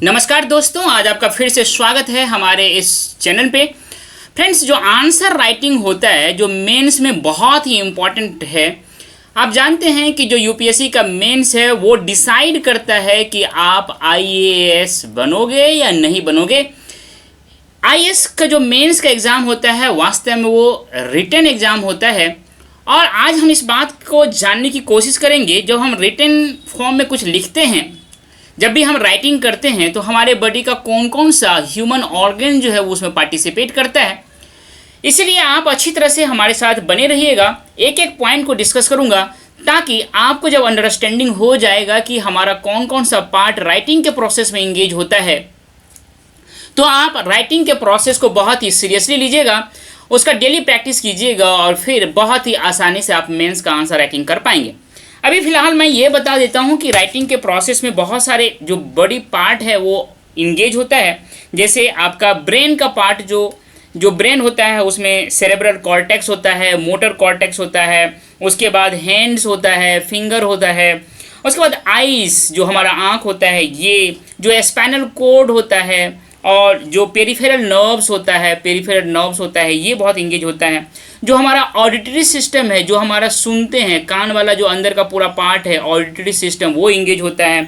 नमस्कार दोस्तों, आज आपका फिर से स्वागत है हमारे इस चैनल पे। फ्रेंड्स, जो आंसर राइटिंग होता है जो मेंस में बहुत ही इम्पॉर्टेंट है। आप जानते हैं कि जो यूपीएससी का मेंस है वो डिसाइड करता है कि आप आईएएस बनोगे या नहीं बनोगे। आईएएस का जो मेंस का एग्ज़ाम होता है वास्तव में वो रिटन एग्ज़ाम होता है। और आज हम इस बात को जानने की कोशिश करेंगे, जब हम रिटन फॉर्म में कुछ लिखते हैं, जब भी हम राइटिंग करते हैं तो हमारे बॉडी का कौन कौन सा ह्यूमन ऑर्गन जो है वो उसमें पार्टिसिपेट करता है। इसलिए आप अच्छी तरह से हमारे साथ बने रहिएगा। एक एक पॉइंट को डिस्कस करूंगा ताकि आपको जब अंडरस्टैंडिंग हो जाएगा कि हमारा कौन कौन सा पार्ट राइटिंग के प्रोसेस में इंगेज होता है, तो आप राइटिंग के प्रोसेस को बहुत ही सीरियसली लीजिएगा, उसका डेली प्रैक्टिस कीजिएगा और फिर बहुत ही आसानी से आप मेंस का आंसर राइटिंग कर पाएंगे। अभी फ़िलहाल मैं ये बता देता हूँ कि राइटिंग के प्रोसेस में बहुत सारे जो बॉडी पार्ट है वो इंगेज होता है। जैसे आपका ब्रेन का पार्ट, जो ब्रेन होता है उसमें सेरेब्रल कॉर्टेक्स होता है, मोटर कॉर्टेक्स होता है, उसके बाद हैंड्स होता है, फिंगर होता है, उसके बाद आइस जो हमारा आँख होता है, ये जो स्पाइनल कोड होता है, और जो पेरिफेरल नर्व्स होता है ये बहुत इंगेज होता है। जो हमारा ऑडिटरी सिस्टम है, जो हमारा सुनते हैं, कान वाला जो अंदर का पूरा पार्ट है ऑडिटरी सिस्टम, वो इंगेज होता है।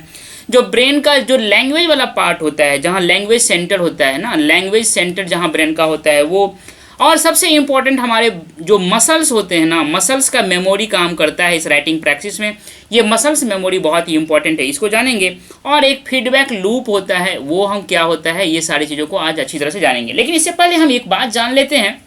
जो ब्रेन का जो लैंग्वेज वाला पार्ट होता है, जहाँ लैंग्वेज सेंटर होता है ना, लैंग्वेज सेंटर जहाँ ब्रेन का होता है वो। और सबसे इम्पॉर्टेंट हमारे जो मसल्स होते हैं ना, मसल्स का मेमोरी काम करता है इस राइटिंग प्रैक्टिस में। ये मसल्स मेमोरी बहुत ही इंपॉर्टेंट है, इसको जानेंगे। और एक फीडबैक लूप होता है, वो हम क्या होता है, ये सारी चीज़ों को आज अच्छी तरह से जानेंगे। लेकिन इससे पहले हम एक बात जान लेते हैं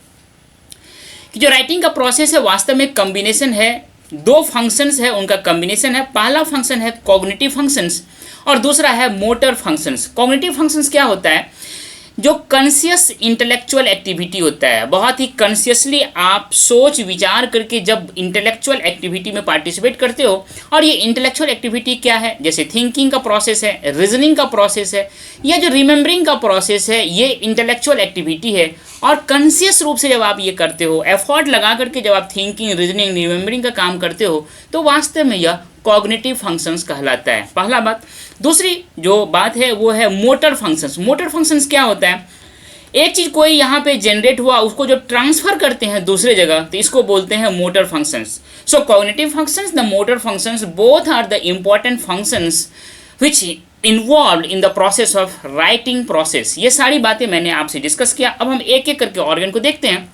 कि जो राइटिंग का प्रोसेस है वास्तव में कम्बिनेशन है, दो फंक्शंस है, उनका कम्बिनेशन है। पहला फंक्शन है कॉग्निटिव फंक्शंस और दूसरा है मोटर फंक्शंस। कॉग्निटिव फंक्शंस क्या होता है? जो कॉन्शियस इंटेलेक्चुअल एक्टिविटी होता है, बहुत ही कॉन्शियसली आप सोच विचार करके जब इंटेलेक्चुअल एक्टिविटी में पार्टिसिपेट करते हो। और ये इंटेलेक्चुअल एक्टिविटी क्या है? जैसे थिंकिंग का प्रोसेस है, रीजनिंग का प्रोसेस है, या जो रिमेंबरिंग का प्रोसेस है, ये इंटेलेक्चुअल एक्टिविटी है। और कॉन्शियस रूप से जब आप ये करते हो, एफर्ट लगा करके जब आप थिंकिंग, रीजनिंग, रिमेंबरिंग का काम करते हो, तो वास्तव में यह कॉग्निटिव फंक्शंस कहलाता है। पहला बात। दूसरी जो बात है वो है मोटर फंक्शंस। मोटर फंक्शंस क्या होता है? एक चीज़ कोई यहाँ पे जनरेट हुआ, उसको जब ट्रांसफ़र करते हैं दूसरे जगह, तो इसको बोलते हैं motor functions. So cognitive functions, the motor functions, both are the important functions which involve in the process of writing process. ये सारी बातें मैंने आपसे डिस्कस किया। अब हम एक एक करके ऑर्गन को देखते हैं।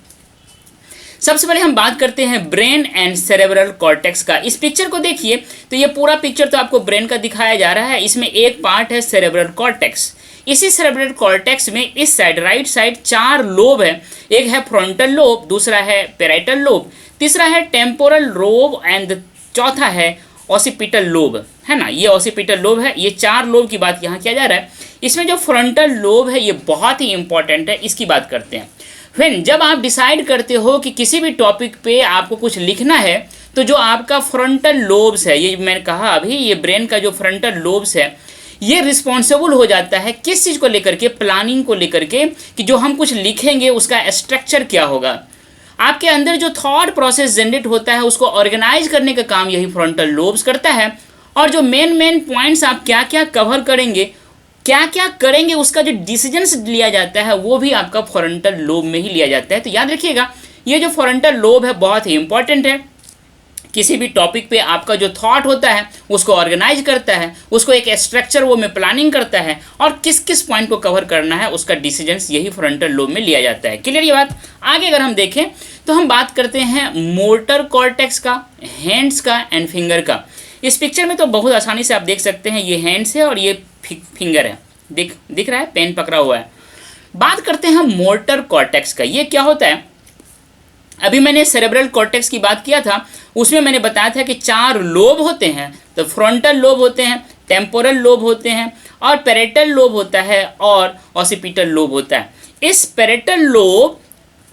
सबसे पहले हम बात करते हैं ब्रेन एंड सेरेब्रल कॉर्टेक्स का। इस पिक्चर को देखिए तो ये पूरा पिक्चर तो आपको ब्रेन का दिखाया जा रहा है। इसमें एक पार्ट है सेरेब्रल कॉर्टेक्स। इसी सेरेब्रल कॉर्टेक्स में इस साइड, राइट साइड, 4 लोब है। एक है फ्रंटल लोब, दूसरा है पैराइटल लोब, तीसरा है टेम्पोरल लोब एंड चौथा है ऑसिपिटल लोब, है ना। ये ऑसिपिटल लोब है। ये 4 लोब की बात यहाँ किया जा रहा है। इसमें जो फ्रंटल लोब है ये बहुत ही इंपॉर्टेंट है, इसकी बात करते हैं। फिर जब आप डिसाइड करते हो कि किसी भी टॉपिक पे आपको कुछ लिखना है, तो जो आपका फ्रंटल लोब्स है, ये मैंने कहा अभी, ये ब्रेन का जो फ्रंटल लोब्स है, ये रिस्पॉन्सिबल हो जाता है किस चीज़ को लेकर के? प्लानिंग को लेकर के, कि जो हम कुछ लिखेंगे उसका स्ट्रक्चर क्या होगा। आपके अंदर जो थॉट प्रोसेस जनरेट होता है उसको ऑर्गेनाइज करने का काम यही फ्रंटल लोब्स करता है। और जो मेन पॉइंट्स आप क्या क्या कवर करेंगे, क्या क्या करेंगे, उसका जो डिसीजंस लिया जाता है वो भी आपका फ्रंटल लोब में ही लिया जाता है। तो याद रखिएगा, ये जो फ्रंटल लोब है बहुत ही इंपॉर्टेंट है। किसी भी टॉपिक पे आपका जो थॉट होता है उसको ऑर्गेनाइज करता है, उसको एक स्ट्रक्चर वो में प्लानिंग करता है, और किस किस पॉइंट को कवर करना है उसका डिसीजंस यही फ्रंटल लोब में लिया जाता है। क्लियर ये बात? आगे अगर हम देखें तो हम बात करते हैं मोटर कॉर्टेक्स का, हैंड्स का एंड फिंगर का। इस पिक्चर में तो बहुत आसानी से आप देख सकते हैं, ये हैंड्स है और ये फिंगर है। दिख रहा है, पेन पकड़ा हुआ है। बात करते हैं मोटर कॉर्टेक्स का। ये क्या होता है? अभी मैंने सेरेब्रल कॉर्टेक्स की बात किया था, उसमें मैंने बताया था कि 4 लोब होते हैं। तो फ्रंटल लोब होते हैं, टेम्पोरल लोब होते हैं, और पैरेटल लोब होता है, और ऑसिपिटल लोब होता है। इस पैरेटल लोब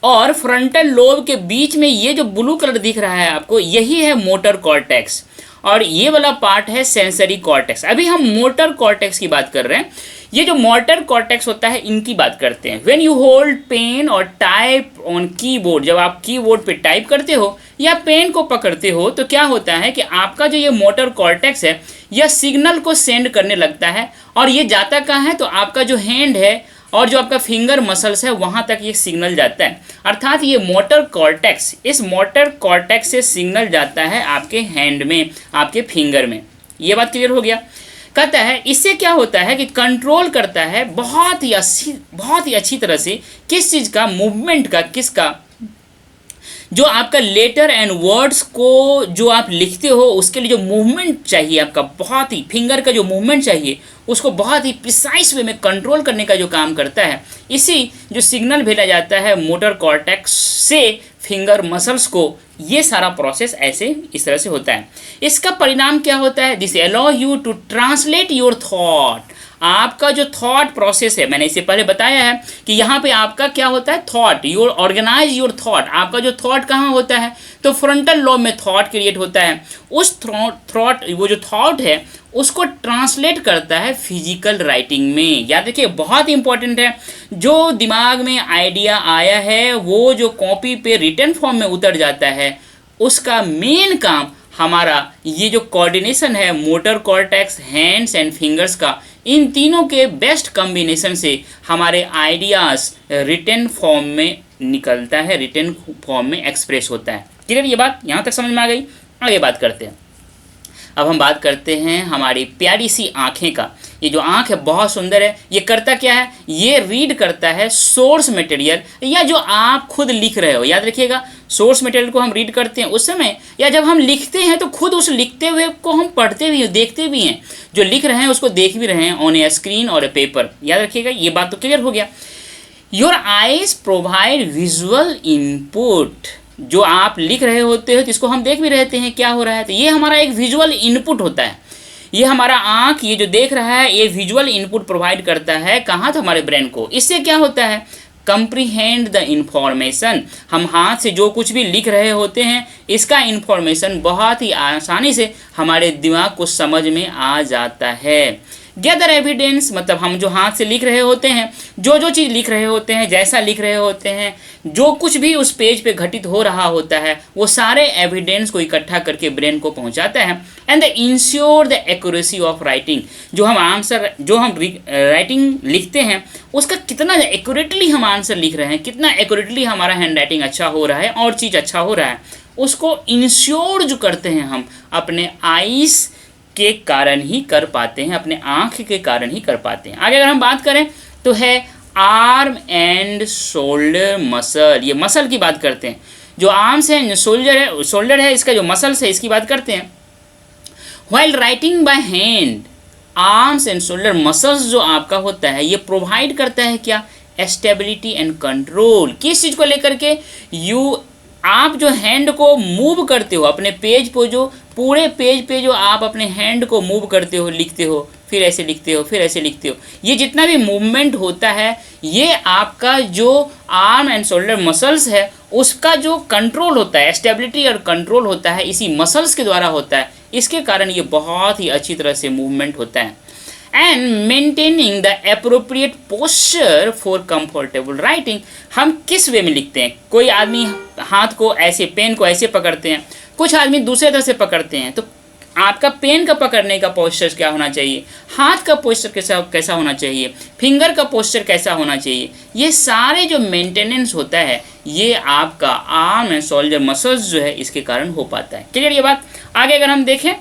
और फ्रंटल लोब के बीच में ये जो ब्लू कलर दिख रहा है आपको, यही है मोटर कॉर्टेक्स। और ये वाला पार्ट है सेंसरी कॉर्टेक्स। अभी हम मोटर कॉर्टेक्स की बात कर रहे हैं। ये जो मोटर कॉर्टेक्स होता है इनकी बात करते हैं। व्हेन यू होल्ड पेन और टाइप ऑन कीबोर्ड, जब आप कीबोर्ड पे टाइप करते हो या पेन को पकड़ते हो तो क्या होता है कि आपका जो ये मोटर कॉर्टेक्स है यह सिग्नल को सेंड करने लगता है, और ये जाता कहाँ है तो आपका जो हैंड है और जो आपका फिंगर मसल्स है वहाँ तक ये सिग्नल जाता है। अर्थात ये मोटर कॉर्टेक्स, इस मोटर कॉर्टेक्स से सिग्नल जाता है आपके हैंड में, आपके फिंगर में। ये बात क्लियर हो गया। कहता है इससे क्या होता है कि कंट्रोल करता है बहुत ही अच्छी तरह से किस चीज़ का, मूवमेंट का, किसका, जो आपका लेटर एंड वर्ड्स को जो आप लिखते हो उसके लिए जो मूवमेंट चाहिए आपका, बहुत ही फिंगर का जो मूवमेंट चाहिए उसको बहुत ही प्रिसाइज वे में कंट्रोल करने का जो काम करता है। इसी जो सिग्नल भेजा जाता है मोटर कॉर्टेक्स से फिंगर मसल्स को, ये सारा प्रोसेस ऐसे इस तरह से होता है। इसका परिणाम क्या होता है? This allow you to translate your thought. आपका जो थॉट प्रोसेस है, मैंने इससे पहले बताया है कि यहाँ पे आपका क्या होता है, thought, your organise your thought. आपका जो थॉट कहाँ होता है तो फ्रंटल लॉब में थॉट क्रिएट होता है। उस थॉट, वो जो थॉट है उसको ट्रांसलेट करता है फिजिकल राइटिंग में। याद रखिए बहुत इंपॉर्टेंट है, जो दिमाग में आइडिया आया है वो जो कॉपी पे रिटन फॉर्म में उतर जाता है, उसका मेन काम हमारा ये जो कोऑर्डिनेशन है motor cortex, hands and fingers का, इन तीनों के बेस्ट कॉम्बिनेशन से हमारे आइडियाज़ रिटन फॉर्म में निकलता है, रिटन फॉर्म में एक्सप्रेस होता है। क्लियर? ये बात यहाँ तक समझ में आ गई। आगे बात करते हैं। अब हम बात करते हैं हमारी प्यारी सी आँखें का। ये जो आँख है बहुत सुंदर है। ये करता क्या है? ये रीड करता है सोर्स मटेरियल, या जो आप खुद लिख रहे हो। याद रखिएगा, सोर्स मटेरियल को हम रीड करते हैं उस समय, या जब हम लिखते हैं तो खुद उस लिखते हुए को हम पढ़ते भी हैं, देखते भी हैं, जो लिख रहे हैं उसको देख भी रहे हैं ऑन ए स्क्रीन और ए पेपर। याद रखिएगा, ये बात तो क्लियर हो गया। Your eyes provide visual input. जो आप लिख रहे होते हो तो इसको हम देख भी रहते हैं क्या हो रहा है, तो ये हमारा एक विजुअल इनपुट होता है। ये हमारा आँख ये जो देख रहा है ये विजुअल इनपुट प्रोवाइड करता है कहाँ, तो हमारे ब्रेन को। इससे क्या होता है, कंप्रीहेंड द इंफॉर्मेशन। हम हाथ से जो कुछ भी लिख रहे होते हैं इसका इंफॉर्मेशन बहुत ही आसानी से हमारे दिमाग को समझ में आ जाता है। गैदर एविडेंस, मतलब हम जो हाथ से लिख रहे होते हैं, जो चीज़ लिख रहे होते हैं, जैसा लिख रहे होते हैं, जो कुछ भी उस पेज पे घटित हो रहा होता है वो सारे एविडेंस को इकट्ठा करके ब्रेन को पहुंचाता है। And the ensure the accuracy of writing. जो हम आंसर, जो हम राइटिंग लिखते हैं उसका कितना एक्यूरेटली हम आंसर लिख रहे हैं, कितना एक्यूरेटली हमारा हैंड राइटिंग अच्छा हो रहा है और चीज़ अच्छा हो रहा है, उसको इंश्योर जो करते हैं हम अपने आइस के कारण ही कर पाते हैं, अपने आँख के कारण ही कर पाते हैं। आगे अगर हम बात करें तो है आर्म एंड शोल्डर मसल। ये मसल की बात करते हैं। जो आर्म्स हैं, शोल्डर है, इसका जो मसल्स है इसकी बात करते हैं। While writing by hand, arms and shoulder muscles जो आपका होता है ये प्रोवाइड करता है क्या, स्टेबिलिटी एंड कंट्रोल। किस चीज़ को लेकर के, आप जो हैंड को मूव करते हो अपने पेज पर, जो पूरे पेज पे जो आप अपने हैंड को मूव करते हो, लिखते हो, फिर ऐसे लिखते हो, फिर ऐसे लिखते हो, ये जितना भी मूवमेंट होता है ये आपका जो आर्म एंड शोल्डर मसल्स है उसका जो कंट्रोल होता है, स्टेबिलिटी और कंट्रोल होता है इसी मसल्स के द्वारा होता है। इसके कारण ये बहुत ही अच्छी तरह से मूवमेंट होता है। And maintaining the appropriate posture for comfortable writing. हम किस वे में लिखते हैं? कोई आदमी हाथ को ऐसे, पेन को ऐसे पकड़ते हैं, कुछ आदमी दूसरे तरह से पकड़ते हैं। तो आपका पेन का पकड़ने का पोस्चर क्या होना चाहिए, हाथ का पोस्चर कैसा होना चाहिए, फिंगर का पोस्चर कैसा होना चाहिए, ये सारे जो मेंटेनेंस होता है ये आपका आर्म एंड शोल्डर मसल्स जो है इसके कारण हो पाता है। क्लियर ये बात? आगे अगर हम देखें,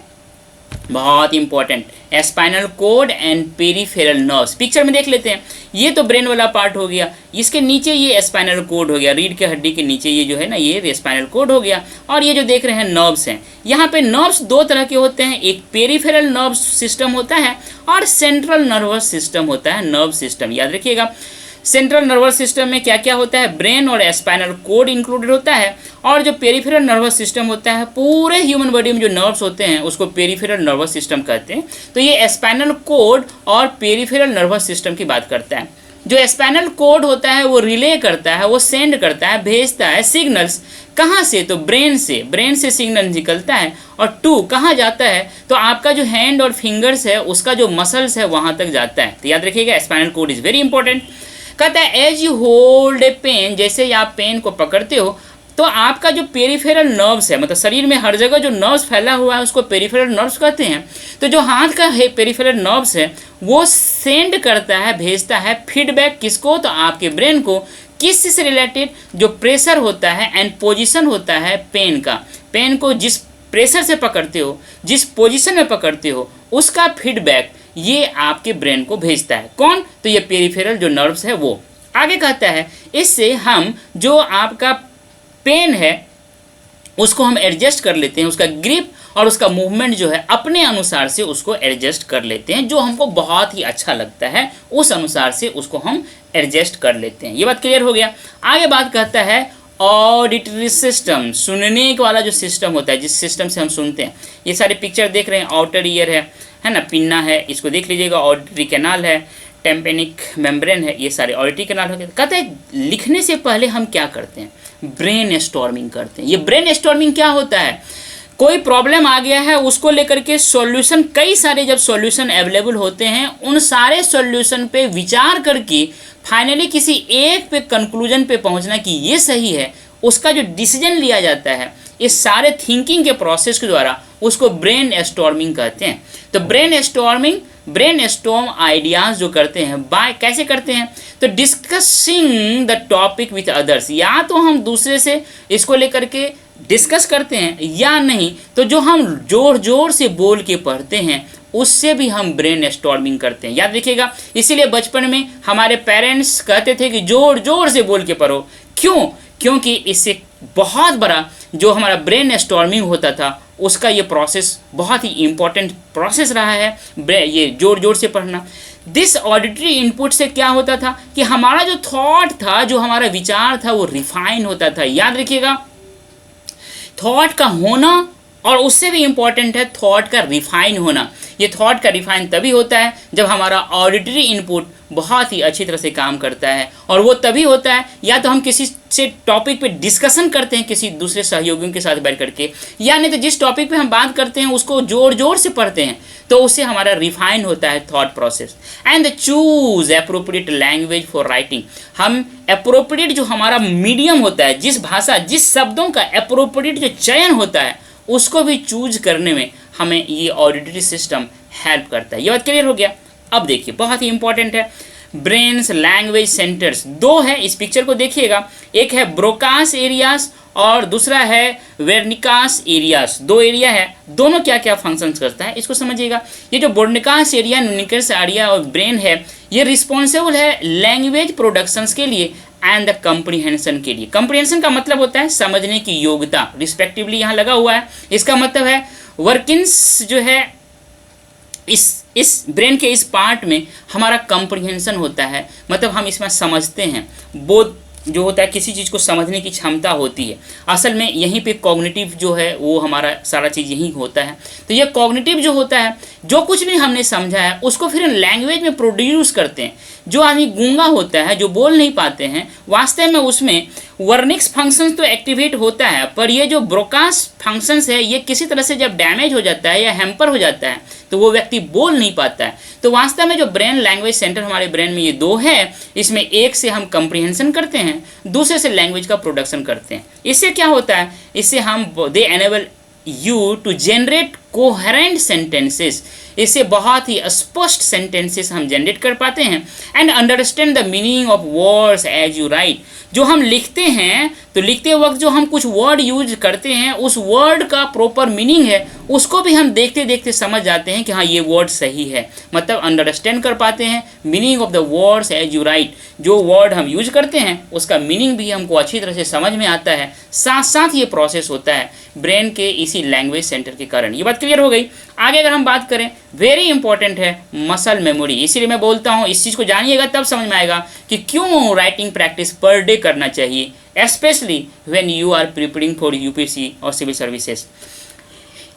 बहुत important, spinal cord and peripheral nerves. Picture में देख लेते हैं। ये तो ब्रेन वाला पार्ट हो गया, इसके नीचे ये स्पाइनल कोड हो गया, रीढ़ के हड्डी के नीचे ये जो है ना ये स्पाइनल कोड हो गया, और ये जो देख रहे हैं नर्व्स हैं। यहाँ पे नर्व्स दो तरह के होते हैं, एक पेरिफेरल नर्व सिस्टम होता है और सेंट्रल नर्वस सिस्टम होता है, नर्व सिस्टम। याद रखिएगा, सेंट्रल नर्वस सिस्टम में क्या क्या होता है, ब्रेन और स्पाइनल कोड इंक्लूडेड होता है, और जो पेरिफेरल नर्वस सिस्टम होता है, पूरे ह्यूमन बॉडी में जो नर्व्स होते हैं उसको पेरिफेरल नर्वस सिस्टम कहते हैं। तो ये स्पाइनल कोड और पेरिफेरल नर्वस सिस्टम की बात करता है। जो स्पाइनल कोड होता है वो रिले करता है, वो सेंड करता है, भेजता है सिग्नल्स। कहाँ से? तो ब्रेन से। ब्रेन से सिग्नल निकलता है और टू कहाँ जाता है? तो आपका जो हैंड और फिंगर्स है उसका जो मसल्स है वहाँ तक जाता है। तो याद रखिएगा spinal cord is very important. कहता है as you hold a pen, जैसे ही आप पेन को पकड़ते हो तो आपका जो पेरिफेरल नर्व्स है, मतलब शरीर में हर जगह जो नर्व्स फैला हुआ है उसको पेरिफेरल नर्व्स कहते हैं। तो जो हाथ का है पेरिफेरल नर्व्स है वो सेंड करता है, भेजता है फीडबैक किसको? तो आपके ब्रेन को। किस से रिलेटेड? जो प्रेशर होता है एंड पोजीशन होता है पेन का। पेन को जिस प्रेशर से पकड़ते हो, जिस पोजीशन में पकड़ते हो, उसका फीडबैक ये आपके ब्रेन को भेजता है। कौन? तो ये पेरिफेरल जो नर्व्स है वो। आगे कहता है इससे हम जो आपका पेन है उसको हम एडजस्ट कर लेते हैं, उसका ग्रिप और उसका मूवमेंट जो है अपने अनुसार से उसको एडजस्ट कर लेते हैं, जो हमको बहुत ही अच्छा लगता है उस अनुसार से उसको हम एडजस्ट कर लेते हैं। ये बात क्लियर हो गया। आगे बात कहता है ऑडिटरी सिस्टम, सुनने वाला जो सिस्टम होता है, जिस सिस्टम से हम सुनते हैं। ये सारे पिक्चर देख रहे हैं, आउटर ईयर है ना, पिन्ना है, इसको देख लीजिएगा, ऑडिटरी कैनाल है, टेम्पेनिक मेम्ब्रेन है, ये सारे ऑडिटरी कैनाल हो गए। कहते हैं लिखने से पहले हम क्या करते हैं? ब्रेन स्टॉर्मिंग करते हैं। ये ब्रेन स्टॉर्मिंग क्या होता है? कोई प्रॉब्लम आ गया है उसको लेकर के सॉल्यूशन, कई सारे जब सॉल्यूशन अवेलेबल होते हैं उन सारे सॉल्यूशन पे विचार करके फाइनली किसी एक पे कंक्लूजन पे पहुंचना कि ये सही है, उसका जो डिसीजन लिया जाता है इस सारे थिंकिंग के प्रोसेस के द्वारा उसको ब्रेन स्टॉर्मिंग कहते हैं। तो brain storming, brain storm ideas जो करते हैं बाय कैसे करते हैं? तो discussing the topic with others, या तो हम दूसरे से इसको लेकर के डिस्कस करते हैं या नहीं तो जो हम जोर जोर से बोल के पढ़ते हैं उससे भी हम ब्रेन स्टॉर्मिंग करते हैं। याद रखिएगा, इसीलिए बचपन में हमारे पेरेंट्स कहते थे कि जोर जोर से बोल के पढ़ो। क्यों? क्योंकि इससे बहुत बड़ा जो हमारा ब्रेन स्टॉर्मिंग होता था उसका ये प्रोसेस बहुत ही इंपॉर्टेंट प्रोसेस रहा है, ये जोर जोर से पढ़ना। दिस ऑडिटरी इनपुट से क्या होता था कि हमारा जो थॉट था, जो हमारा विचार था वो रिफाइन होता था। याद रखिएगा, थॉट का होना और उससे भी इम्पॉर्टेंट है थॉट का रिफाइन होना। ये थॉट का रिफाइन तभी होता है जब हमारा ऑडिटरी इनपुट बहुत ही अच्छी तरह से काम करता है, और वो तभी होता है या तो हम किसी से टॉपिक पे डिस्कशन करते हैं किसी दूसरे सहयोगियों के साथ बैठ करके, या नहीं तो जिस टॉपिक पे हम बात करते हैं उसको जोर जोर से पढ़ते हैं, तो उससे हमारा रिफाइन होता है thought process. And choose appropriate language for writing, हम एप्रोप्रिएट जो हमारा मीडियम होता है, जिस भाषा जिस शब्दों का एप्रोप्रिएट जो चयन होता है उसको भी चूज करने में हमें ये ऑडिटरी सिस्टम हेल्प करता है। ये बात क्लियर हो गया। अब देखिए बहुत ही इंपॉर्टेंट है, ब्रेन्स लैंग्वेज सेंटर्स दो है, इस पिक्चर को देखिएगा, एक है ब्रोकास एरियाज और दूसरा है वेर्निकास एरियाज। दो एरिया है, दोनों क्या क्या फंक्शंस करता है इसको समझिएगा। ये जो ब्रोनिकास एरिया, न्यूनिकस एरिया और ब्रेन है, ये रिस्पॉन्सिबल है लैंग्वेज प्रोडक्शंस के लिए एंड द कम्प्रीहेंशन के लिए। कम्प्रीहेंशन का मतलब होता है समझने की योग्यता, रिस्पेक्टिवली यहाँ लगा हुआ है। इसका मतलब है वर्किंग्स जो है इस ब्रेन के इस पार्ट में हमारा कम्प्रीहेंशन होता है, मतलब हम इसमें समझते हैं, बोध जो होता है किसी चीज़ को समझने की क्षमता होती है। असल में यहीं पे कॉग्निटिव जो है वो हमारा सारा चीज़ यहीं होता है। तो ये कॉग्निटिव जो होता है, जो कुछ भी हमने समझा है उसको फिर लैंग्वेज में प्रोड्यूस करते हैं। जो आदमी गूंगा होता है, जो बोल नहीं पाते हैं, वास्तव में उसमें वर्निक्स फंक्शंस तो एक्टिवेट होता है, पर ये जो ब्रोकास फंक्शंस है ये किसी तरह से जब डैमेज हो जाता है या हैम्पर हो जाता है तो वो व्यक्ति बोल नहीं पाता है। तो वास्तव में जो ब्रेन लैंग्वेज सेंटर हमारे ब्रेन में ये दो है, इसमें एक से हम कंप्रीहेंशन करते हैं, दूसरे से लैंग्वेज का प्रोडक्शन करते हैं। इससे क्या होता है, इससे हम they enable you to generate coherent sentences, इससे बहुत ही स्पष्ट सेंटेंसेस हम जनरेट कर पाते हैं। And understand the meaning of words as you write, जो हम लिखते हैं तो लिखते वक्त जो हम कुछ वर्ड यूज करते हैं उस वर्ड का प्रॉपर मीनिंग है उसको भी हम देखते देखते समझ जाते हैं कि हाँ ये वर्ड सही है, मतलब अंडरस्टैंड कर पाते हैं meaning of the words as you write. जो वर्ड हम यूज करते हैं उसका मीनिंग भी हमको अच्छी तरह से समझ में आता है, साथ साथ ये प्रोसेस होता है ब्रेन के इसी लैंग्वेज सेंटर के कारण। ये बात क्लियर हो गई। आगे अगर हम बात करें, वेरी इंपॉर्टेंट है मसल मेमोरी, इसीलिए मैं बोलता हूँ इस चीज़ को जानिएगा तब समझ में आएगा कि क्यों राइटिंग प्रैक्टिस पर डे करना चाहिए, specially when you are preparing for UPSC और सिविल सर्विसेज।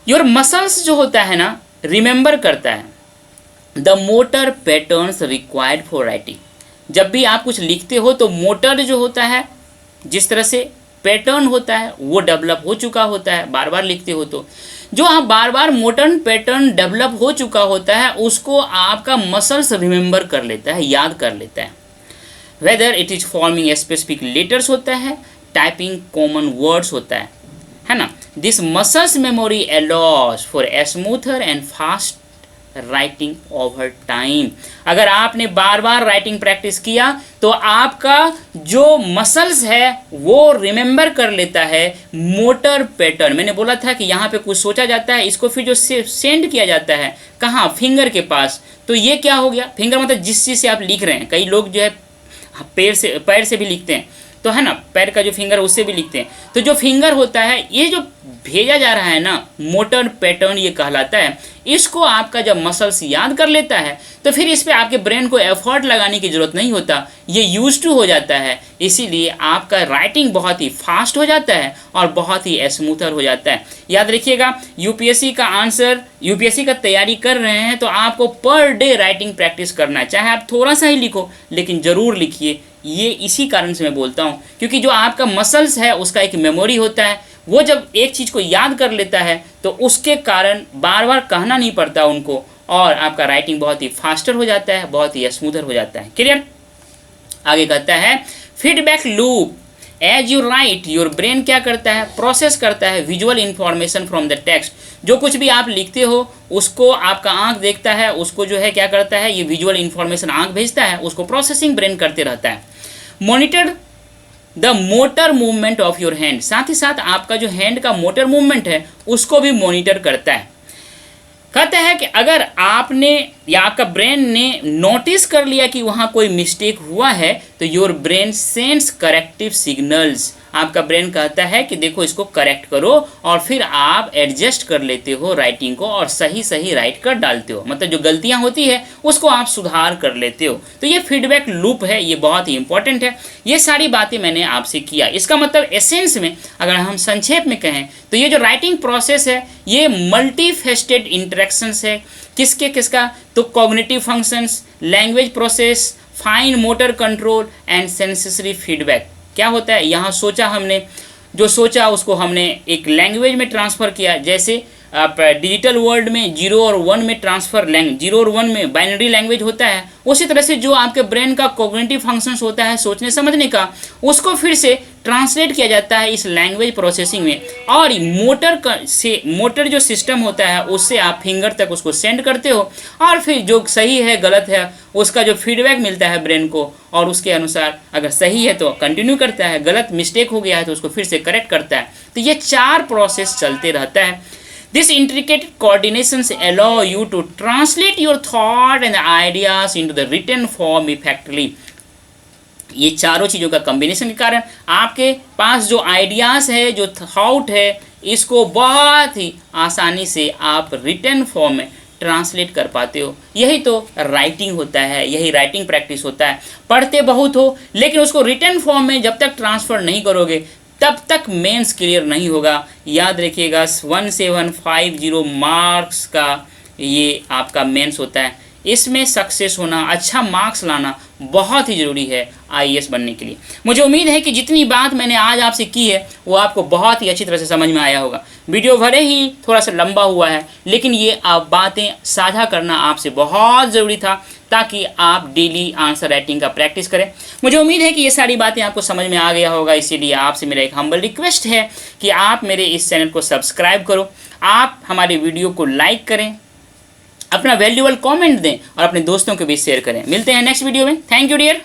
योर मसल्स जो होता है ना, रिमेंबर करता है the motor patterns required for writing. जब भी आप कुछ लिखते हो तो मोटर जो होता है, जिस तरह से पैटर्न होता है वो डेवलप हो चुका होता है, बार बार लिखते हो तो जो आप बार बार मोटर पैटर्न डेवलप हो चुका होता है उसको आपका मसल्स रिमेंबर कर लेता है, याद कर लेता है। Whether it is forming specific letters होता है, टाइपिंग कॉमन वर्ड्स होता है ना। This muscles memory allows for smoother and fast writing over time. अगर आपने बार बार राइटिंग प्रैक्टिस किया तो आपका जो मसल्स है वो रिमेंबर कर लेता है मोटर पैटर्न। मैंने बोला था कि यहाँ पे कुछ सोचा जाता है, इसको फिर जो सेंड किया जाता है कहाँ, फिंगर के पास। तो ये क्या हो गया, फिंगर मतलब जिस चीज़ से आप लिख रहे हैं। कई लोग जो है पैर से भी लिखते हैं, तो है ना, पैर का जो फिंगर उससे भी लिखते हैं। तो जो फिंगर होता है, ये जो भेजा जा रहा है ना, मोटर पैटर्न ये कहलाता है। इसको आपका जब मसल्स याद कर लेता है तो फिर इस पे आपके ब्रेन को एफर्ट लगाने की ज़रूरत नहीं होता, ये यूज टू हो जाता है। इसीलिए आपका राइटिंग बहुत ही फास्ट हो जाता है और बहुत ही स्मूथर हो जाता है। याद रखिएगा, यूपीएससी का आंसर, यूपीएससी का तैयारी कर रहे हैं तो आपको पर डे राइटिंग प्रैक्टिस करना है। चाहे आप थोड़ा सा ही लिखो लेकिन ज़रूर लिखिए। ये इसी कारण से मैं बोलता हूँ, क्योंकि जो आपका मसल्स है उसका एक मेमोरी होता है, वो जब एक चीज़ को याद कर लेता है तो उसके कारण बार बार कहना नहीं पड़ता उनको, और आपका राइटिंग बहुत ही फास्टर हो जाता है, बहुत ही स्मूथर हो जाता है। क्लियर। आगे कहता है feedback loop. As you write your brain क्या करता है, प्रोसेस करता है visual information from the text. जो कुछ भी आप लिखते हो उसको आपका आंख देखता है, उसको जो है क्या करता है, ये विजुअल इंफॉर्मेशन आंख भेजता है, उसको प्रोसेसिंग ब्रेन करते रहता है। Monitor the motor movement of your hand. साथ ही साथ आपका जो हैंड का मोटर मूवमेंट है उसको भी मॉनिटर करता है। कहता है कि अगर आपने या आपका ब्रेन ने नोटिस कर लिया कि वहाँ कोई मिस्टेक हुआ है तो your brain sends corrective signals. आपका ब्रेन कहता है कि देखो इसको करेक्ट करो, और फिर आप एडजस्ट कर लेते हो राइटिंग को और सही सही राइट कर डालते हो। मतलब जो गलतियाँ होती है उसको आप सुधार कर लेते हो। तो ये फीडबैक लूप है, ये बहुत ही इंपॉर्टेंट है। ये सारी बातें मैंने आपसे किया। इसका मतलब एसेंस में अगर हम संक्षेप में कहें तो ये जो राइटिंग प्रोसेस है ये मल्टी फेस्टेड इंटरेक्शंस है। किसका, तो cognitive functions, language process, fine motor control and sensory feedback. क्या होता है, यहाँ सोचा हमने, जो सोचा उसको हमने एक लैंग्वेज में ट्रांसफ़र किया। जैसे आप डिजिटल वर्ल्ड में 0 और 1 में ट्रांसफ़र, 0 और 1 में बाइनरी लैंग्वेज होता है, उसी तरह से जो आपके ब्रेन का कॉग्निटिव फंक्शंस होता है सोचने समझने का, उसको फिर से ट्रांसलेट किया जाता है इस लैंग्वेज प्रोसेसिंग में। और मोटर जो सिस्टम होता है उससे आप फिंगर तक उसको सेंड करते हो, और फिर जो सही है गलत है उसका जो फीडबैक मिलता है ब्रेन को, और उसके अनुसार अगर सही है तो कंटिन्यू करता है, गलत मिस्टेक हो गया है तो उसको फिर से करेक्ट करता है। तो ये 4 प्रोसेस चलते रहता है। This intricate coordinations allow you to translate your thought and ideas into the written form effectively. ये चारों चीज़ों का कॉम्बिनेशन के कारण आपके पास जो आइडियाज़ है, जो थॉट है, इसको बहुत ही आसानी से आप रिटन फॉर्म में ट्रांसलेट कर पाते हो। यही तो राइटिंग होता है, यही राइटिंग प्रैक्टिस होता है। पढ़ते बहुत हो लेकिन उसको रिटन फॉर्म में जब तक ट्रांसफ़र नहीं करोगे तब तक मेंस क्लियर नहीं होगा। याद रखिएगा 1750 मार्क्स का ये आपका मेंस होता है। इसमें सक्सेस होना, अच्छा मार्क्स लाना बहुत ही ज़रूरी है आईएएस बनने के लिए। मुझे उम्मीद है कि जितनी बात मैंने आज आपसे की है वो आपको बहुत ही अच्छी तरह से समझ में आया होगा। वीडियो भले ही थोड़ा सा लंबा हुआ है लेकिन ये आप बातें साझा करना आपसे बहुत ज़रूरी था, ताकि आप डेली आंसर राइटिंग का प्रैक्टिस करें। मुझे उम्मीद है कि ये सारी बातें आपको समझ में आ गया होगा। इसीलिए आपसे मेरा एक हम्बल रिक्वेस्ट है कि आप मेरे इस चैनल को सब्सक्राइब करो, आप हमारे वीडियो को लाइक करें, अपना वैल्यूएबल कमेंट दें और अपने दोस्तों के बीच शेयर करें। मिलते हैं नेक्स्ट वीडियो में। Thank you dear.